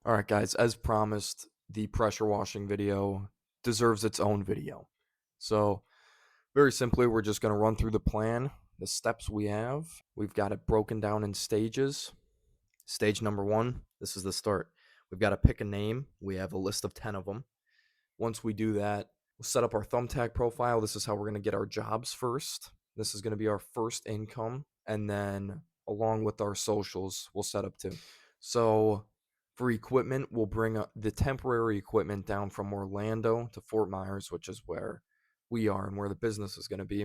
All right, guys, as promised, the pressure washing video deserves its own video. So, very simply, we're just going to run through the plan, the steps we have. We've got it broken down in stages. Stage number one, this is the start. We've got to pick a name. We have a list of 10 of them. Once we do that, we'll set up our thumbtack profile. This is how we're going to get our jobs first. This is going to be our first income. And then, along with our socials, we'll set up too. So, for equipment, we'll bring the temporary equipment down from Orlando to Fort Myers, which is where we are and where the business is going to be,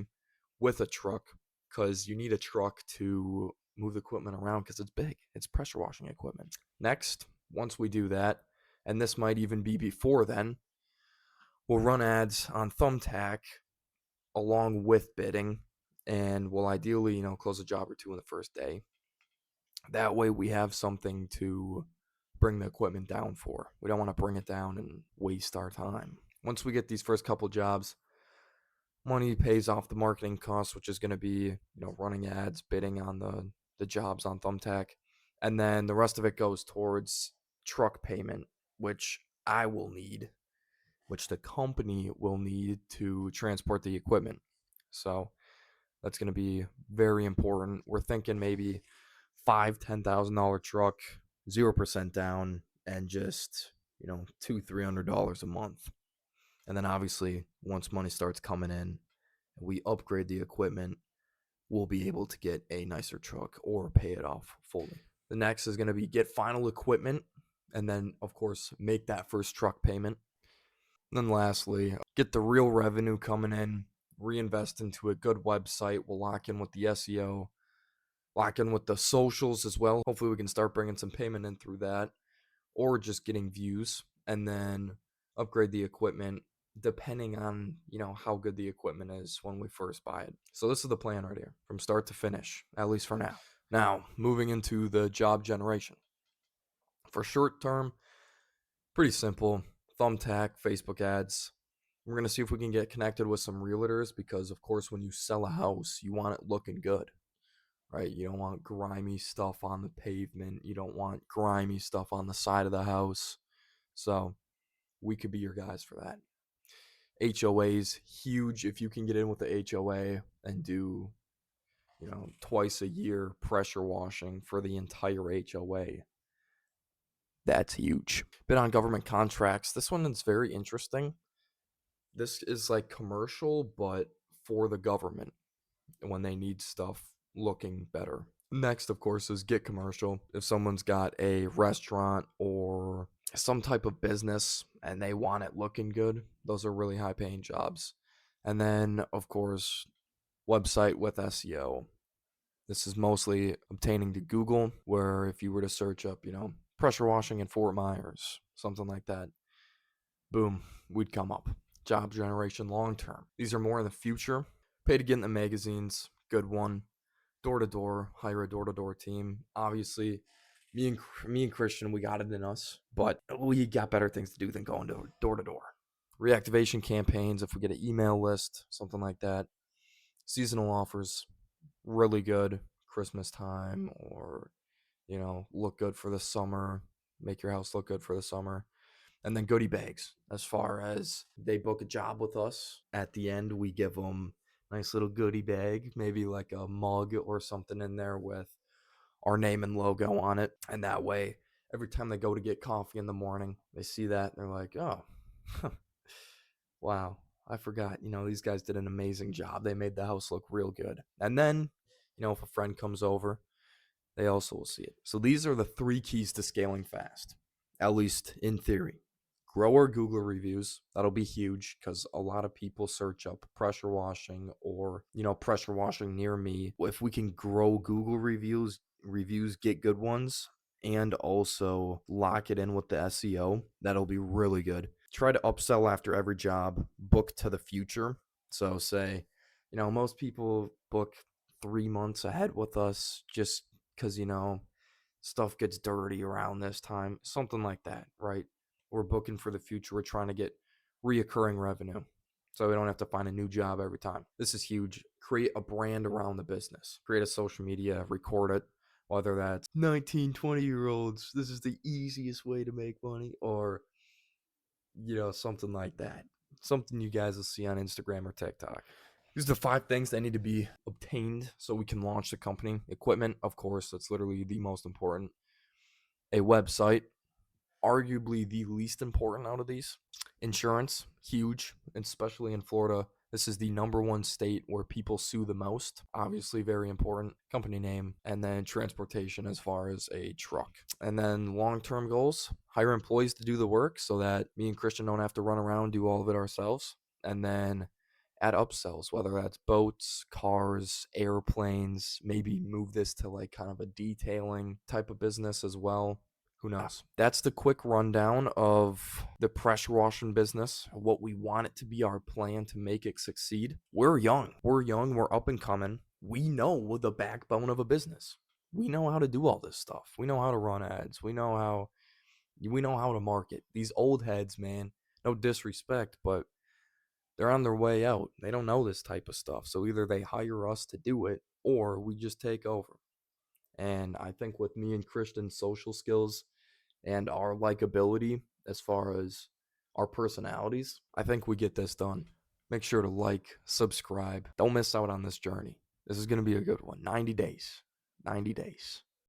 with a truck, because you need a truck to move the equipment around because it's big. It's pressure washing equipment. Next, once we do that, and this might even be before then, we'll run ads on Thumbtack along with bidding, and we'll ideally, close a job or two in the first day. That way we have something to bring the equipment down for. We don't want to bring it down and waste our time. Once we get these first couple jobs, money pays off the marketing costs, which is going to be, running ads, bidding on the jobs on Thumbtack. And then the rest of it goes towards truck payment, which I will need, which the company will need to transport the equipment. So that's going to be very important. We're thinking maybe $10,000 truck, 0% down, and just $200-300 a month. And then obviously once money starts coming in and we upgrade the equipment, we'll be able to get a nicer truck or pay it off fully. The next is going to be get final equipment, and then of course make that first truck payment. And then lastly, get the real revenue coming in, reinvest into a good website. We'll lock in with the SEO, lock in with the socials as well. Hopefully we can start bringing some payment in through that, or just getting views, and then upgrade the equipment depending on how good the equipment is when we first buy it. So this is the plan right here from start to finish, at least for now moving into the job generation. For short term, pretty simple. Thumbtack, Facebook ads. We're going to see if we can get connected with some realtors, because of course when you sell a house you want it looking good, right? You don't want grimy stuff on the pavement. You don't want grimy stuff on the side of the house. So we could be your guys for that. HOA's huge. If you can get in with the HOA and do, twice a year pressure washing for the entire HOA, that's huge. Been on government contracts. This one is very interesting. This is like commercial, but for the government when they need stuff looking better. Next, of course, is get commercial. If someone's got a restaurant or some type of business and they want it looking good, those are really high paying jobs. And then, of course, website with SEO. This is mostly obtaining to Google, where if you were to search up, pressure washing in Fort Myers, something like that, boom, we'd come up. Job generation long term. These are more in the future. Pay to get in the magazines, good one. Door to door, hire a door to door team. Obviously, me and Christian, we got it in us, but we got better things to do than going door to door. Reactivation campaigns, if we get an email list, something like that. Seasonal offers, really good. Christmas time, or look good for the summer. Make your house look good for the summer. And then goodie bags. As far as they book a job with us, at the end we give them nice little goodie bag, maybe like a mug or something in there with our name and logo on it. And that way, every time they go to get coffee in the morning, they see that and they're like, oh, wow, I forgot. These guys did an amazing job. They made the house look real good. And then, if a friend comes over, they also will see it. So these are the 3 keys to scaling fast, at least in theory. Grow our Google reviews. That'll be huge because a lot of people search up pressure washing or, pressure washing near me. If we can grow Google reviews, get good ones, and also lock it in with the SEO, that'll be really good. Try to upsell after every job, book to the future. So say, most people book 3 months ahead with us just because, stuff gets dirty around this time, something like that, right? We're booking for the future. We're trying to get reoccurring revenue so we don't have to find a new job every time. This is huge. Create a brand around the business. Create a social media, record it, whether that's 19, 20 year olds, this is the easiest way to make money, or, something like that. Something you guys will see on Instagram or TikTok. These are the 5 things that need to be obtained so we can launch the company. Equipment, of course, that's literally the most important. A website, arguably the least important out of these. Insurance, huge, especially in Florida. This is the #1 state where people sue the most. Obviously, very important. Company name, and then transportation as far as a truck. And then long-term goals, hire employees to do the work so that me and Christian don't have to run around and do all of it ourselves. And then add upsells, whether that's boats, cars, airplanes, maybe move this to like kind of a detailing type of business as well. Who knows? That's the quick rundown of the pressure washing business, what we want it to be, our plan to make it succeed. We're young. We're up and coming. We know the backbone of a business. We know how to do all this stuff. We know how to run ads. We know how to market. These old heads, man, no disrespect, but they're on their way out. They don't know this type of stuff. So either they hire us to do it or we just take over. And I think with me and Christian's social skills and our likability as far as our personalities, I think we get this done. Make sure to like, subscribe. Don't miss out on this journey. This is going to be a good one. 90 days. 90 days.